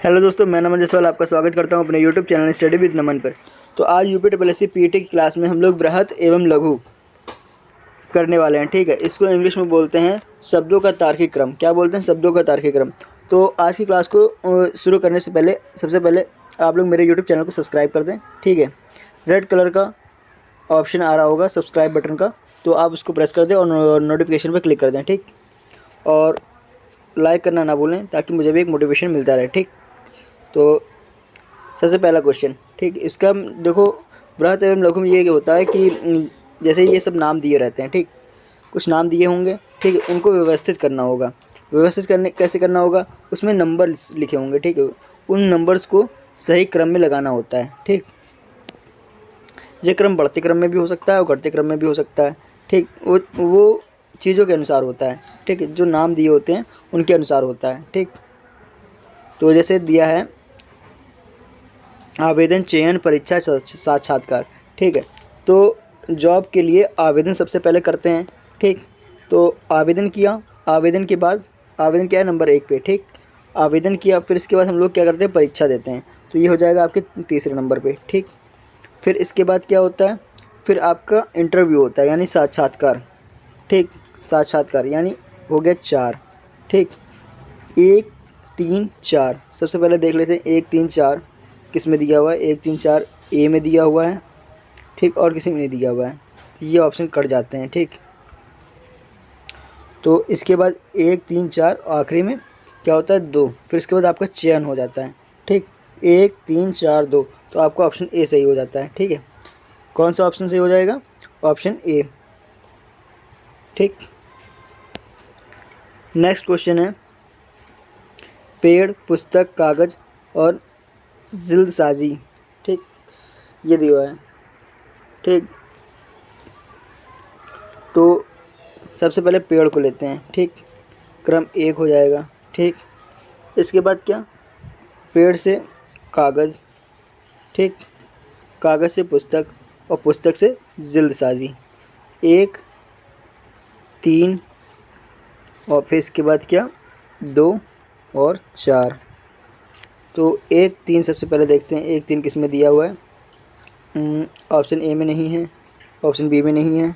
Hello दोस्तों, मैं नमन जायसवाल आपका स्वागत करता हूं अपने यूट्यूब चैनल स्टडी विद नमन पर। तो आज यूपीएससी पीटी की क्लास में हम लोग बृहत एवं लघु करने वाले हैं। ठीक है, इसको इंग्लिश में बोलते हैं शब्दों का तार्किक क्रम। क्या बोलते हैं? शब्दों का तार्किक क्रम। तो आज की क्लास को शुरू करने से पहले सबसे पहले आप लोग मेरे यूट्यूब चैनल को सब्सक्राइब कर दें। ठीक है, रेड कलर का ऑप्शन आ रहा होगा सब्सक्राइब बटन का, तो आप उसको प्रेस कर दें और नोटिफिकेशन पर क्लिक कर दें। ठीक, और लाइक करना ना भूलें ताकि मुझे भी एक मोटिवेशन मिलता रहे। ठीक, तो सबसे पहला क्वेश्चन, ठीक, इसका देखो बृहत एवं लघु में ये होता है कि जैसे ये सब नाम दिए रहते हैं। ठीक, कुछ नाम दिए होंगे, ठीक है, उनको व्यवस्थित करना होगा। व्यवस्थित करने कैसे करना होगा? उसमें नंबर्स लिखे होंगे। ठीक है, उन नंबर्स को सही क्रम में लगाना होता है। ठीक, ये क्रम बढ़ते क्रम में भी हो सकता है और घटते क्रम में भी हो सकता है। ठीक, वो चीज़ों के अनुसार होता है। ठीक है, जो नाम दिए होते हैं उनके अनुसार होता है। ठीक, तो जैसे दिया है आवेदन, चयन, परीक्षा, साक्षात्कार। ठीक है, तो जॉब के लिए आवेदन सबसे पहले करते हैं। ठीक, तो आवेदन किया, आवेदन के बाद आवेदन क्या है नंबर 1 पे। ठीक, आवेदन किया, फिर इसके बाद हम लोग क्या करते हैं? परीक्षा देते हैं, तो ये हो जाएगा आपके तीसरे नंबर पे। ठीक, फिर इसके बाद क्या होता है? फिर आपका इंटरव्यू होता है यानी साक्षात्कार। ठीक, साक्षात्कार यानी हो गया 4। ठीक, 1 3 4 सबसे पहले देख लेते हैं 1 3 4 किस में दिया हुआ है। 1 3 4 ए में दिया हुआ है। ठीक, और किसी में नहीं दिया हुआ है, ये ऑप्शन कट जाते हैं। ठीक, तो इसके बाद 1 3 4 आखिरी में क्या होता है? 2। फिर इसके बाद आपका चयन हो जाता है। ठीक, 1 3 4 2, तो आपका ऑप्शन ए सही हो जाता है। ठीक है, कौन सा ऑप्शन सही हो जाएगा? Option A. ठीक, नेक्स्ट क्वेश्चन है पेड़, पुस्तक, कागज और जिल्दसाजी। ठीक, ये दिया हुआ है। ठीक, तो सबसे पहले पेड़ को लेते हैं। ठीक, क्रम 1 हो जाएगा। ठीक, इसके बाद क्या? पेड़ से कागज़। ठीक, कागज़ से पुस्तक और पुस्तक से जिल्दसाजी। 1 3 और फिर इसके बाद क्या? 2 और 4। तो 1 3 सबसे पहले देखते हैं 1 3 किस में दिया हुआ है। ऑप्शन ए में नहीं है, ऑप्शन बी में नहीं है,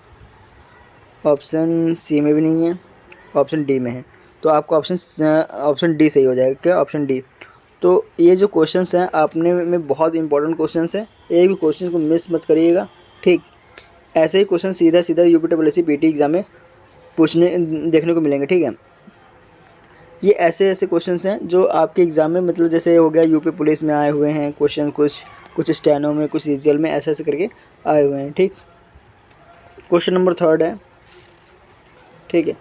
ऑप्शन सी में भी नहीं है, ऑप्शन डी में है। तो आपका ऑप्शन डी सही हो जाएगा। क्या? Option D. तो ये जो क्वेश्चंस हैं आपने में बहुत इंपॉर्टेंट क्वेश्चंस हैं, एक भी क्वेश्चन को मिस मत करिएगा। ठीक, ऐसे ही क्वेश्चन सीधा सीधा यूपीएससी पीटी एग्जाम में पूछने देखने को मिलेंगे। ठीक है, ये ऐसे ऐसे क्वेश्चंस हैं जो आपके एग्ज़ाम में, मतलब जैसे हो गया यूपी पुलिस में आए हुए हैं क्वेश्चन, कुछ स्टेनो में, कुछ सीजीएल में, ऐसे ऐसे करके आए हुए हैं। ठीक, क्वेश्चन नंबर 3 है। ठीक है,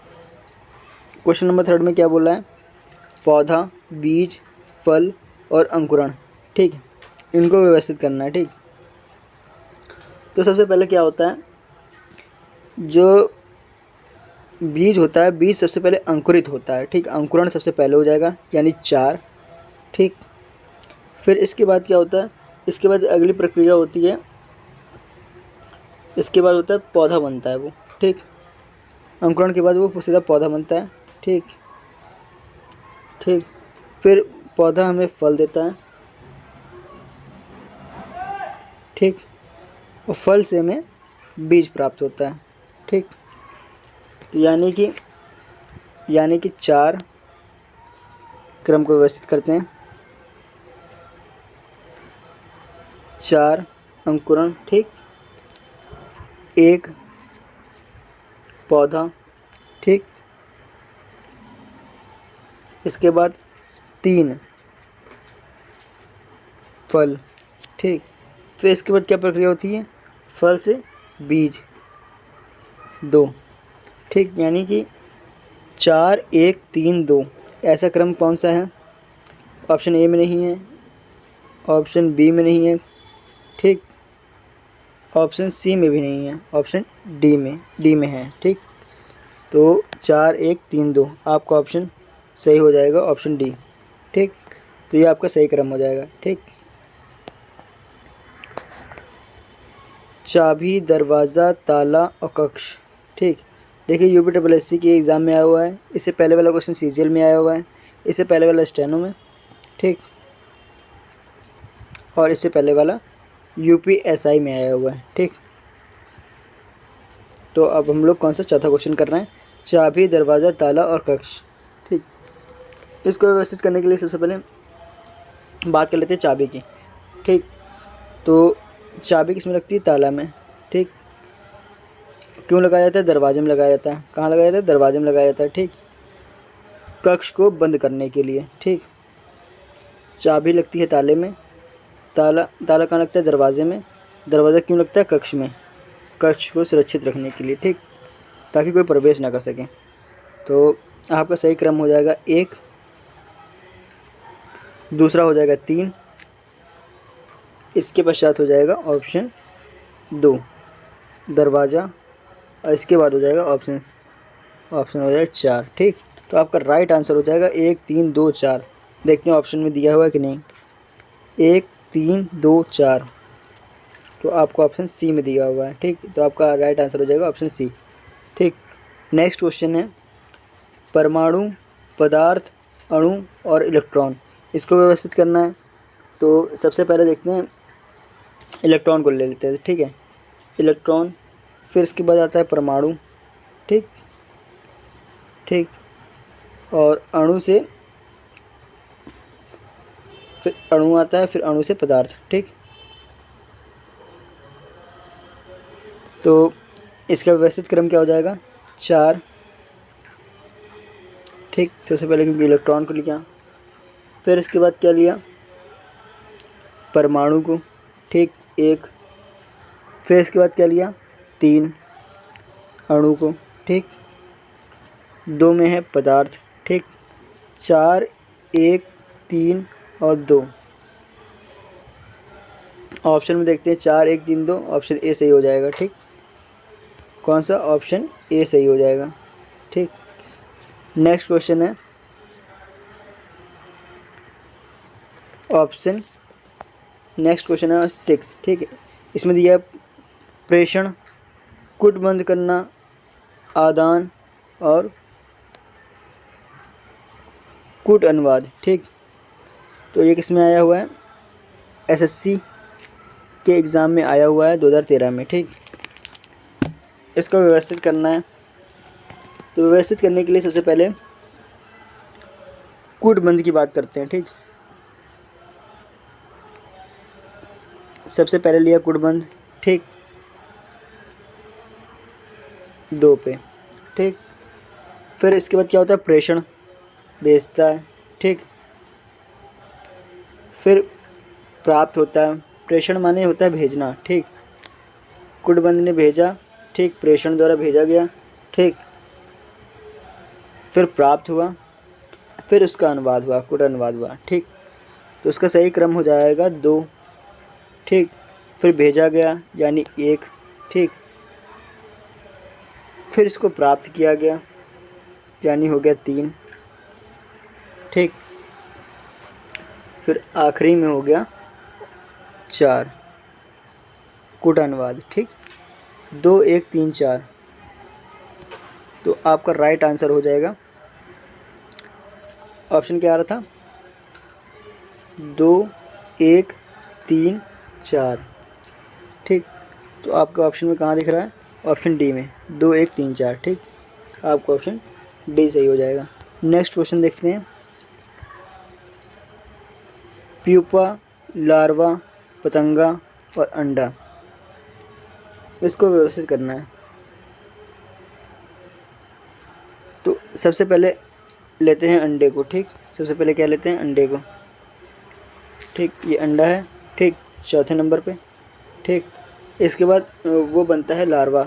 क्वेश्चन नंबर 3 में क्या बोला है? पौधा, बीज, फल और अंकुरण। ठीक, इनको व्यवस्थित करना है। ठीक, तो सबसे पहले क्या होता है? जो बीज होता है, बीज सबसे पहले अंकुरित होता है। ठीक, अंकुरण सबसे पहले हो जाएगा यानी 4। ठीक, फिर इसके बाद क्या होता है? इसके बाद अगली प्रक्रिया होती है, इसके बाद होता है पौधा बनता है वो। ठीक, अंकुरण के बाद वो सीधा पौधा बनता है। ठीक, ठीक, फिर पौधा हमें फल देता है। ठीक, और फल से हमें बीज प्राप्त होता है। ठीक, यानी कि 4 क्रम को व्यवस्थित करते हैं। 4 अंकुरण। ठीक, 1 पौधा। ठीक, इसके बाद 3 फल। ठीक, फिर इसके बाद क्या प्रक्रिया होती है? फल से बीज 2। ठीक, यानी कि 4 1 3 2, ऐसा क्रम कौन सा है? ऑप्शन ए में नहीं है, ऑप्शन बी में नहीं है। ठीक, ऑप्शन सी में भी नहीं है, ऑप्शन डी में है। ठीक, तो 4 1 3 2 आपका ऑप्शन सही हो जाएगा, ऑप्शन डी। ठीक, तो ये आपका सही क्रम हो जाएगा। ठीक, चाबी, दरवाज़ा, ताला और कक्ष। ठीक, देखिए यूपीएससी के एग्ज़ाम में आया हुआ है, इससे पहले वाला क्वेश्चन सीजीएल में आया हुआ है, इससे पहले वाला स्टेनो में। ठीक, और इससे पहले वाला यूपीएसआई में आया हुआ है। ठीक, तो अब हम लोग कौन सा चौथा क्वेश्चन कर रहे हैं, चाबी, दरवाज़ा, ताला और कक्ष। ठीक, इसको व्यवस्थित करने के लिए सबसे पहले बात कर लेते हैं चाबी की। ठीक, तो चाबी किस में लगती है, ताला में। ठीक, क्यों लगाया जाता है, दरवाजे में लगाया जाता है। कहाँ लगाया जाता है, दरवाजे में लगाया जाता है। ठीक, कक्ष को बंद करने के लिए। ठीक, चाबी लगती है ताले में, ताला कहाँ लगता है, दरवाजे में। दरवाज़ा क्यों लगता है, कक्ष में, कक्ष को सुरक्षित रखने के लिए। ठीक, ताकि कोई प्रवेश ना कर सके। तो आपका सही क्रम हो जाएगा 1, दूसरा हो जाएगा 3, इसके पश्चात हो जाएगा ऑप्शन 2 दरवाज़ा, और इसके बाद हो जाएगा ऑप्शन हो जाएगा 4। ठीक, तो आपका राइट आंसर हो जाएगा 1, 3, 2, 4। देखते हैं ऑप्शन में दिया हुआ है कि नहीं। 1, 3, 2, 4, तो आपको ऑप्शन सी में दिया हुआ है। ठीक, तो आपका राइट आंसर हो जाएगा ऑप्शन सी। ठीक, नेक्स्ट क्वेश्चन है परमाणु, पदार्थ, अणु और इलेक्ट्रॉन, इसको व्यवस्थित करना है। तो सबसे पहले देखते हैं इलेक्ट्रॉन को ले लेते हैं। ठीक है, इलेक्ट्रॉन, फिर इसके बाद आता है परमाणु। ठीक, और अणु से फिर अणु आता है, फिर अणु से पदार्थ। ठीक, तो इसका व्यवस्थित क्रम क्या हो जाएगा, 4। ठीक, सबसे पहले क्योंकि इलेक्ट्रॉन को लिया, फिर इसके बाद क्या लिया, परमाणु को। ठीक, 1, फिर इसके बाद क्या लिया, 3 अणु को। ठीक, 2 में है पदार्थ। ठीक, 4, 1, 3 और 2। ऑप्शन में देखते हैं 4, 1, 3, 2, ऑप्शन ए सही हो जाएगा। ठीक, कौन सा, ऑप्शन ए सही हो जाएगा। ठीक, नेक्स्ट क्वेश्चन है नेक्स्ट क्वेश्चन है 6। ठीक है, इसमें दिया है प्रेषण, कूटबंध करना, आदान और कूट अनुवाद। ठीक, तो ये किस में आया हुआ है, एसएससी के एग्ज़ाम में आया हुआ है 2013 में। ठीक, इसको व्यवस्थित करना है। तो व्यवस्थित करने के लिए सबसे पहले कूटबंध की बात करते हैं। ठीक, सबसे पहले लिया कूटबंध। ठीक, 2 पे। ठीक, फिर इसके बाद क्या होता है, प्रेषण, भेजता है। ठीक, फिर प्राप्त होता है, प्रेषण माने होता है भेजना। ठीक, कूटबंध ने भेजा। ठीक, प्रेषण द्वारा भेजा गया। ठीक, फिर प्राप्त हुआ, फिर उसका अनुवाद हुआ, कूट अनुवाद हुआ। ठीक, तो उसका सही क्रम हो जाएगा 2। ठीक, फिर भेजा गया यानी 1। ठीक, फिर इसको प्राप्त किया गया यानी हो गया 3। ठीक, फिर आखिरी में हो गया 4 कूट अनुवाद। ठीक, 2, 1, 3, 4, तो आपका राइट आंसर हो जाएगा ऑप्शन क्या आ रहा था, 2, 1, 3, 4। ठीक, तो आपका ऑप्शन में कहाँ दिख रहा है, ऑप्शन डी में, 2, 1, 3, 4। ठीक, आपका ऑप्शन डी सही हो जाएगा। नेक्स्ट क्वेश्चन देखते हैं, प्यूपा, लार्वा, पतंगा और अंडा, इसको व्यवस्थित करना है। तो सबसे पहले लेते हैं अंडे को। ठीक, सबसे पहले क्या लेते हैं, अंडे को। ठीक, ये अंडा है। ठीक, चौथे नंबर पे। ठीक, इसके बाद वो बनता है लार्वा।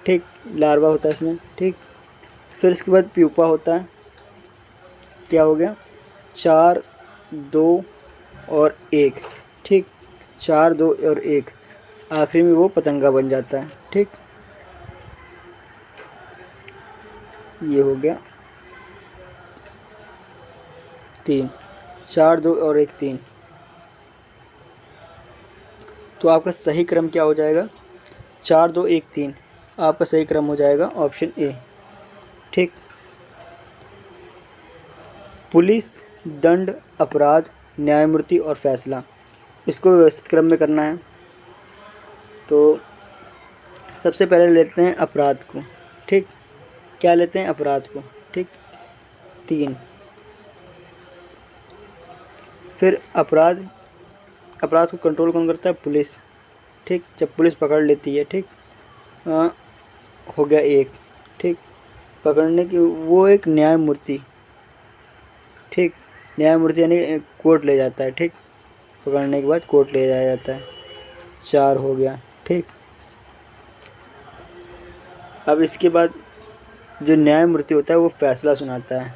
ठीक, लार्वा होता है इसमें। ठीक, फिर इसके बाद प्यूपा होता है। क्या हो गया, 4, 2 और 1। ठीक, 4, 2 और 1, आखिरी में वो पतंगा बन जाता है। ठीक, ये हो गया 3, 4, 2 और 1, 3। तो आपका सही क्रम क्या हो जाएगा, 4, 2, 1, 3, आपका सही क्रम हो जाएगा ऑप्शन ए। ठीक, पुलिस, दंड, अपराध, न्यायमूर्ति और फैसला, इसको व्यवस्थित क्रम में करना है। तो सबसे पहले लेते हैं अपराध को, ठीक। क्या लेते हैं? अपराध को, ठीक। 3। फिर अपराध को कंट्रोल कौन करता है? पुलिस, ठीक। जब पुलिस पकड़ लेती है, ठीक। हो गया 1, ठीक। पकड़ने की वो एक न्यायमूर्ति, ठीक। न्यायमूर्ति यानी कोर्ट ले जाता है, ठीक। पकड़ने के बाद कोर्ट ले जाया जाता है। 4 हो गया, ठीक। अब इसके बाद जो न्यायमूर्ति होता है वो फैसला सुनाता है,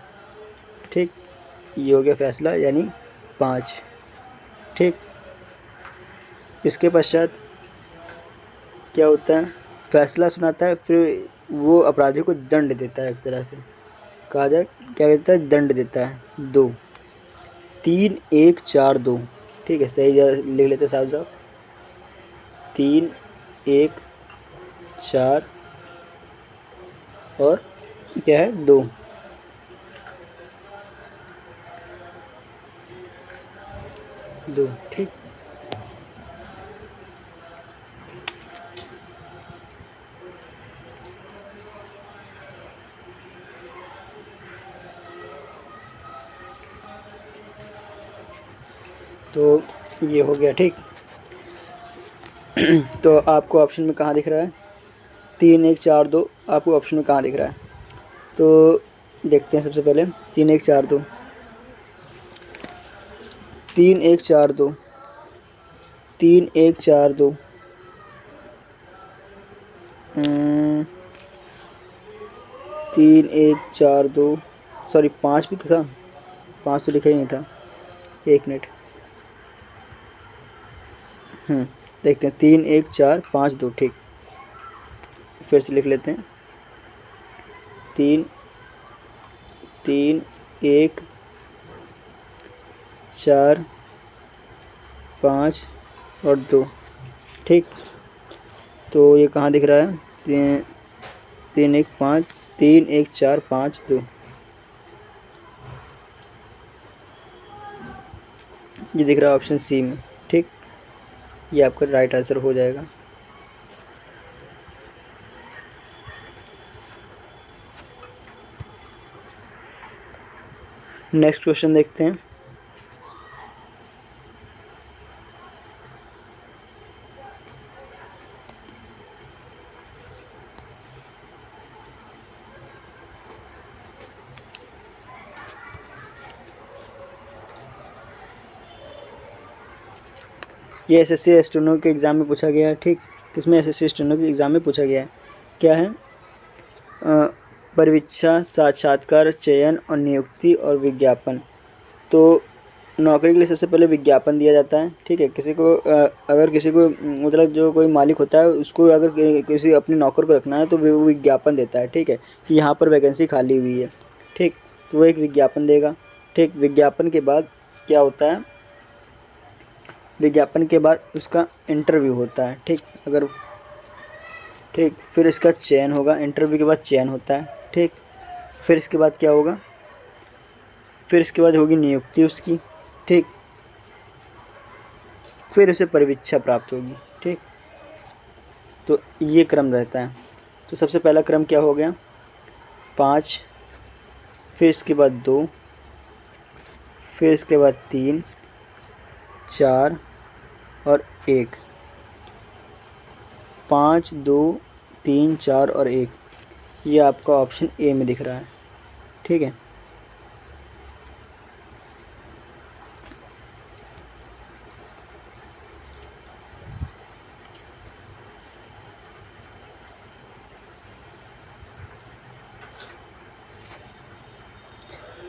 ठीक। ये हो गया फैसला यानी 5, ठीक। इसके पश्चात क्या होता है? फैसला सुनाता है, फिर वो अपराधी को दंड देता है। एक तरह से कहा जाए क्या कहता है? दंड देता है। 2, 3, 1, 4, 2, ठीक है। सही लिख लेते साहब साहब। 3, 1, 4 और क्या है? 2। ठीक। तो ये हो गया, ठीक। तो आपको ऑप्शन में कहाँ दिख रहा है? 3, 1, 4, 2 आपको ऑप्शन में कहाँ दिख रहा है? तो देखते हैं सबसे पहले 3, 1, 4, 2। 3, 1, 4, 2, 3, 1, 4, 2। 3, 1, 4, 2, सॉरी 5 भी तो था, 5 तो लिखा ही नहीं था। 1 मिनट, देखते हैं। 3, 1, 4, 5, 2, ठीक। फिर से लिख लेते हैं। 3, 1, 4, 5 और 2, ठीक। तो ये कहाँ दिख रहा है? 3, 1, 5, 3, 1, 4, 5, 2। ये दिख रहा है ऑप्शन सी में, ठीक। ये आपका राइट आंसर हो जाएगा। नेक्स्ट क्वेश्चन देखते हैं। ये एसएससी स्टेनो के एग्ज़ाम में पूछा गया है, ठीक। किसमें? एसएससी स्टेनो के एग्ज़ाम में पूछा गया है। क्या है? परीक्षा, साक्षात्कार, चयन और नियुक्ति और विज्ञापन। तो नौकरी के लिए सबसे पहले विज्ञापन दिया जाता है, ठीक है। किसी को अगर किसी को मतलब जो कोई मालिक होता है उसको अगर किसी अपने नौकर को रखना है तो वो विज्ञापन देता है, ठीक है, कि यहाँ पर वैकेंसी खाली हुई है, ठीक। तो वो एक विज्ञापन देगा, ठीक। विज्ञापन के बाद क्या होता है? विज्ञापन के बाद उसका इंटरव्यू होता है, ठीक। अगर ठीक, फिर इसका चयन होगा। इंटरव्यू के बाद चयन होता है, ठीक। फिर इसके बाद क्या होगा? फिर इसके बाद होगी नियुक्ति उसकी, ठीक। फिर उसे परीक्षा प्राप्त होगी, ठीक। तो ये क्रम रहता है। तो सबसे पहला क्रम क्या हो गया? 5, फिर इसके बाद 2, फिर इसके बाद 3, 4 और 1। 5, 2, 3, 4 और 1। ये आपका ऑप्शन ए में दिख रहा है, ठीक है।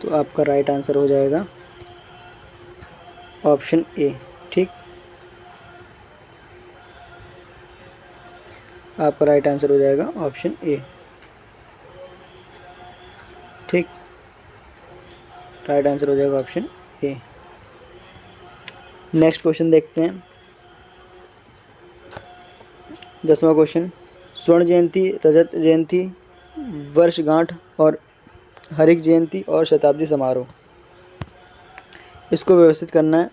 तो आपका राइट आंसर हो जाएगा ऑप्शन ए, ठीक। आपका राइट आंसर हो जाएगा ऑप्शन ए, ठीक। राइट आंसर हो जाएगा ऑप्शन ए। नेक्स्ट क्वेश्चन देखते हैं। 10वां क्वेश्चन। स्वर्ण जयंती, रजत जयंती, वर्षगांठ और हरित जयंती और शताब्दी समारोह, इसको व्यवस्थित करना है।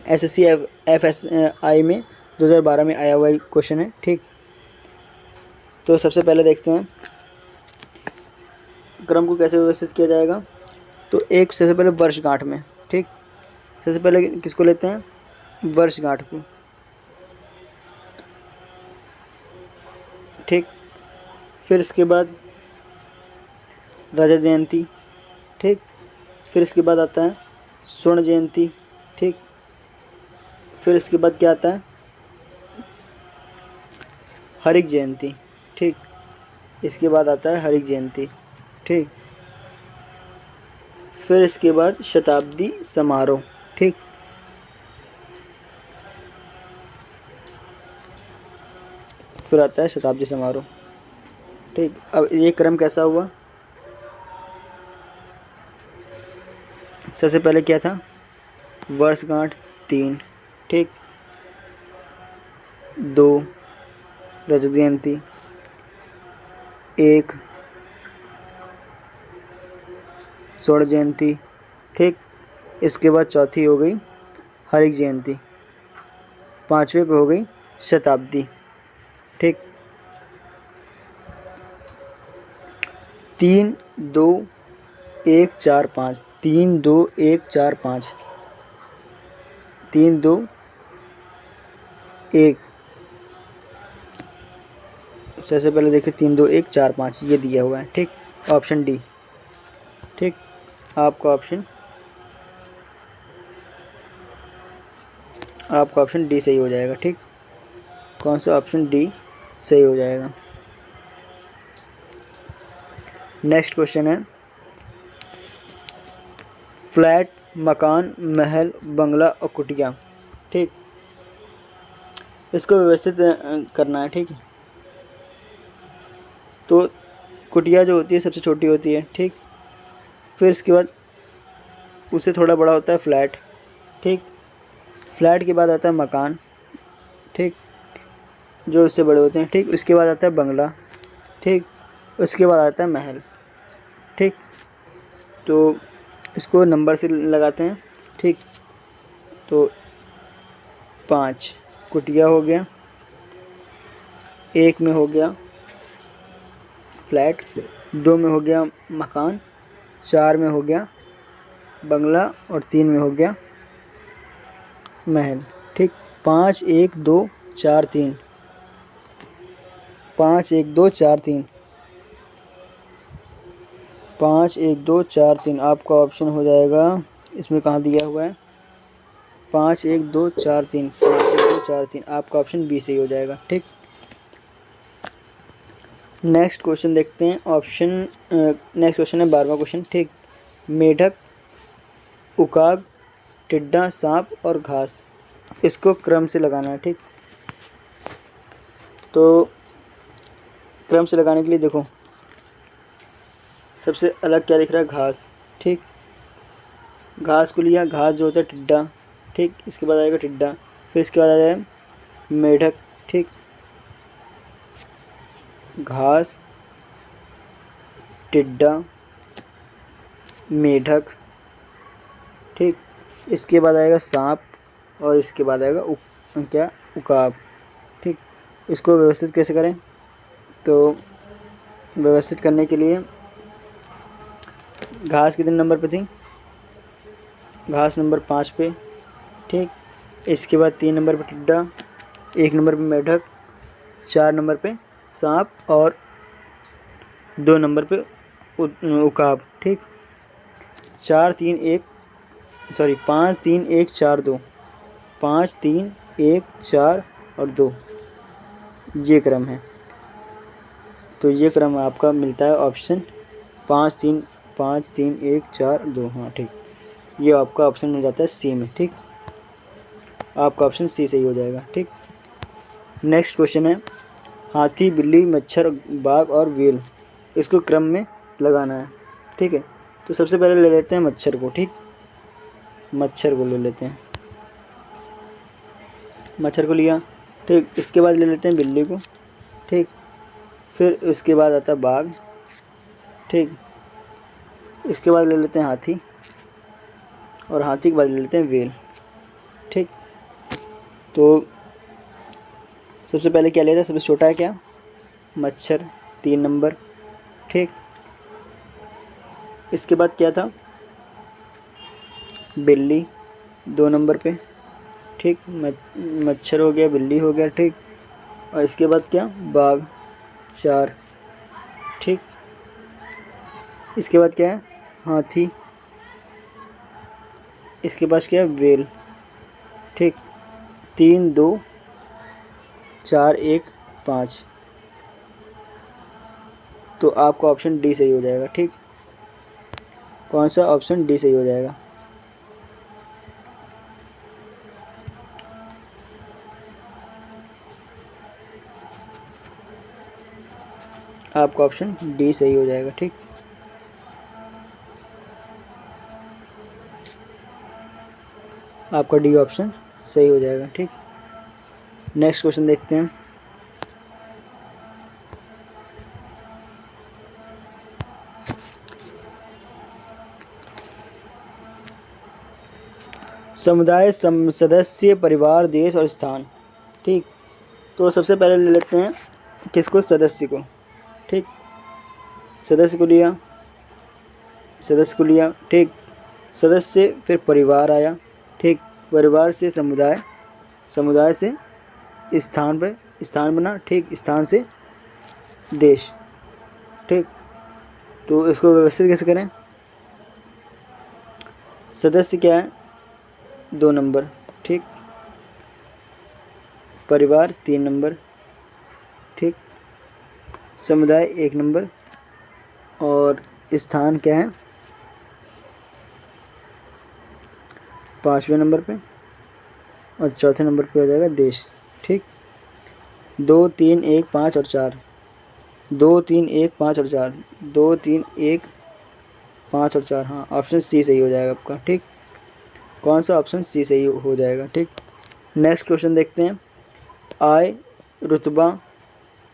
SSC FSI में 2012 में आया हुआ क्वेश्चन है। ठीक, तो सबसे पहले देखते हैं क्रम को कैसे व्यवस्थित किया जाएगा। तो एक सबसे पहले वर्षगांठ में। ठीक, सबसे पहले किसको लेते हैं, वर्षगांठ को। ठीक, फिर इसके बाद रजत जयंती। ठीक, फिर इसके बाद आता है स्वर्ण जयंती। ठीक, फिर इसके बाद क्या आता है, हरित जयंती। ठीक, इसके बाद आता है हरित जयंती। ठीक, फिर इसके बाद शताब्दी समारोह। ठीक, फिर आता है शताब्दी समारोह। ठीक, अब ये क्रम कैसा हुआ, सबसे पहले क्या था, वर्षगांठ 3। ठीक, 2 रजत जयंती, 1 स्वर्ण जयंती। ठीक, इसके बाद चौथी हो गई हरित जयंती, 5वें पे हो गई शताब्दी। ठीक, 3 2 1 4 5, 3 2 1 4 5, 3 2 1। सबसे पहले देखिए 3 2 1 4 5 ये दिया हुआ है। ठीक, ऑप्शन डी। ठीक, आपका ऑप्शन डी सही हो जाएगा। ठीक, कौन सा, ऑप्शन डी सही हो जाएगा। नेक्स्ट क्वेश्चन है, फ्लैट, मकान, महल, बंगला और कुटिया। ठीक, इसको व्यवस्थित करना है। ठीक, तो कुटिया जो होती है सबसे छोटी होती है। ठीक, फिर इसके बाद उससे थोड़ा बड़ा होता है फ्लैट। ठीक, फ्लैट के बाद आता है मकान। ठीक, जो उससे बड़े होते हैं। ठीक, उसके बाद आता है बंगला। ठीक, उसके बाद आता है महल। ठीक, तो इसको नंबर से लगाते हैं। ठीक, तो 5 कुटिया हो गया, 1 में हो गया फ्लैट, 2 में हो गया मकान, 4 में हो गया बंगला और 3 में हो गया महल। ठीक, 5 1 2 4 3, 5 1 2 4 3, 5 1 2 4 3 आपका ऑप्शन हो जाएगा। इसमें कहाँ दिया हुआ है, 5 1 2 4 3, 5 1 2 4 3 आपका ऑप्शन बी सही हो जाएगा। ठीक, नेक्स्ट क्वेश्चन देखते हैं। नेक्स्ट क्वेश्चन है 12वां क्वेश्चन। ठीक, मेढक, उकाब, टिड्डा, सांप और घास, इसको क्रम से लगाना है। ठीक, तो क्रम से लगाने के लिए देखो, सबसे अलग क्या दिख रहा है, घास। ठीक, घास को लिया, घास जो होता है टिड्डा। ठीक, इसके बाद आएगा टिड्डा, फिर इसके बाद आ जाए मेढक। ठीक, घास, टिड्डा, मेढक। ठीक, इसके बाद आएगा सांप और इसके बाद आएगा उकाब। ठीक, इसको व्यवस्थित कैसे करें, तो व्यवस्थित करने के लिए घास कितने नंबर पे थी, घास नंबर 5 पे। ठीक, इसके बाद 3 नंबर पे टिड्डा, 1 नंबर पे मेढक, 4 नंबर पे सांप और 2 नंबर पे उकाब। ठीक, 5 3 1 4 2, 5 3 1 4 और 2 ये क्रम है। तो ये क्रम आपका मिलता है ऑप्शन 5 3 1 4 2। हाँ ठीक, ये आपका ऑप्शन मिल जाता है सी में। ठीक, आपका ऑप्शन सी सही हो जाएगा। ठीक, नेक्स्ट क्वेश्चन है हाथी, बिल्ली, मच्छर, बाघ और व्हेल, इसको क्रम में लगाना है। ठीक है, तो सबसे पहले ले लेते हैं मच्छर को। ठीक, मच्छर को ले लेते हैं, मच्छर को लिया। ठीक, इसके बाद ले लेते हैं बिल्ली को। ठीक, फिर उसके बाद आता है बाघ। ठीक, इसके बाद ले लेते हैं हाथी और हाथी के बाद ले लेते हैं व्हेल। ठीक। ठीक। तो सबसे पहले क्या लिया था, सबसे छोटा है क्या, मच्छर 3 नंबर, ठीक। इसके बाद क्या था, बिल्ली 2 नंबर पे, ठीक। मच्छर हो गया, बिल्ली हो गया, ठीक। और इसके बाद क्या, बाघ 4, ठीक। इसके बाद क्या है, हाथी। इसके पास क्या है, वेल, ठीक। 3 2 4 1 5। तो आपका ऑप्शन डी सही हो जाएगा, ठीक। कौन सा, ऑप्शन डी सही हो जाएगा। आपका ऑप्शन डी सही हो जाएगा, ठीक। आपका डी ऑप्शन सही हो जाएगा, ठीक। नेक्स्ट क्वेश्चन देखते हैं। समुदाय, सदस्य, परिवार, देश और स्थान, ठीक। तो सबसे पहले ले लेते हैं किसको, सदस्य को, ठीक। सदस्य को लिया, सदस्य को लिया, ठीक। सदस्य से फिर परिवार आया, ठीक। परिवार से समुदाय, समुदाय से स्थान पे स्थान बना, ठीक। स्थान से देश, ठीक। तो इसको व्यवस्थित कैसे करें, सदस्य क्या है, 2 नंबर, ठीक। परिवार 3 नंबर, ठीक। समुदाय 1 नंबर, और स्थान क्या है, 5वें नंबर पे, और चौथे नंबर पे हो जाएगा देश, ठीक। 2 3 1 5 और 4, 2 3 1 5 और 4, 2 3 1 5 और 4, हाँ ऑप्शन सी सही हो जाएगा आपका, ठीक। कौन सा, ऑप्शन सी सही हो जाएगा, ठीक। नेक्स्ट क्वेश्चन देखते हैं। आय, रुतबा,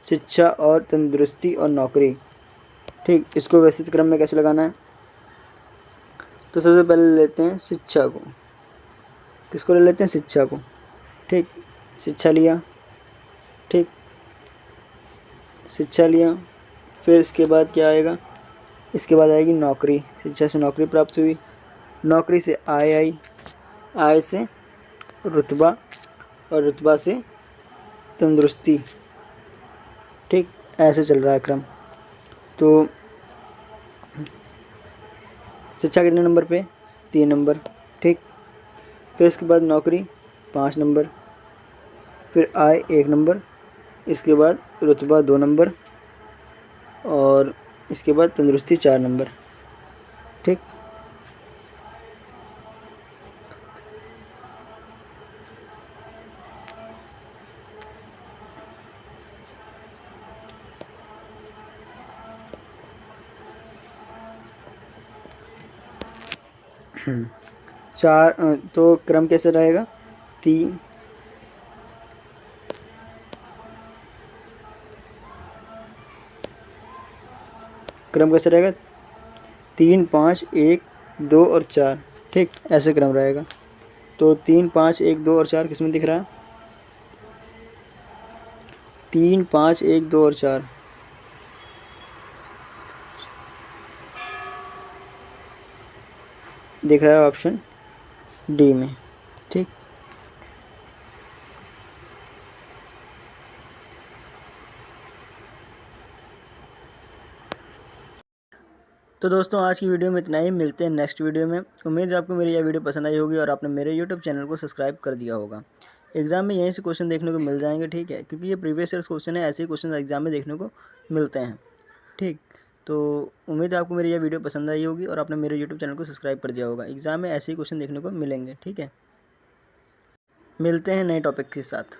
शिक्षा और तंदुरुस्ती और नौकरी, ठीक। इसको व्यवस्थित क्रम में कैसे लगाना है, तो सबसे पहले लेते हैं शिक्षा को, किसको ले लेते हैं, शिक्षा को, ठीक। शिक्षा लिया, ठीक। शिक्षा लिया, फिर इसके बाद क्या आएगा, इसके बाद आएगी नौकरी, शिक्षा से नौकरी प्राप्त हुई, नौकरी से आय आई, आय से रुतबा, और रुतबा से तंदुरुस्ती, ठीक। ऐसे चल रहा है क्रम। तो शिक्षा कितने नंबर पे, 3 नंबर, ठीक। फिर इसके बाद नौकरी 5 नंबर, फिर आय 1 नंबर, इसके बाद रुतबा 2 नंबर, और इसके बाद तंदुरुस्ती 4 नंबर, ठीक। चार, तो क्रम कैसे रहेगा, 3 क्रम कैसे रहेगा, 3 5 1 2 और 4, ठीक। ऐसे क्रम रहेगा। तो 3 5 1 2 और 4 किसमें दिख रहा है, 3 5 1 2 और 4, दिख रहा है ऑप्शन डी में, ठीक। तो दोस्तों आज की वीडियो में इतना ही, मिलते हैं नेक्स्ट वीडियो में। उम्मीद है आपको मेरी यह वीडियो पसंद आई होगी और आपने मेरे यूट्यूब चैनल को सब्सक्राइब कर दिया होगा। एग्जाम में यहीं से क्वेश्चन देखने को मिल जाएंगे, ठीक है, क्योंकि ये प्रीवियस ईयर्स क्वेश्चन है, ऐसे ही क्वेश्चन एग्जाम में देखने को मिलते हैं, ठीक। तो उम्मीद है आपको मेरी यह वीडियो पसंद आई होगी और आपने मेरे यूट्यूब चैनल को सब्सक्राइब कर दिया होगा। एग्जाम में ऐसे ही क्वेश्चन देखने को मिलेंगे, ठीक है। मिलते हैं नए टॉपिक के साथ।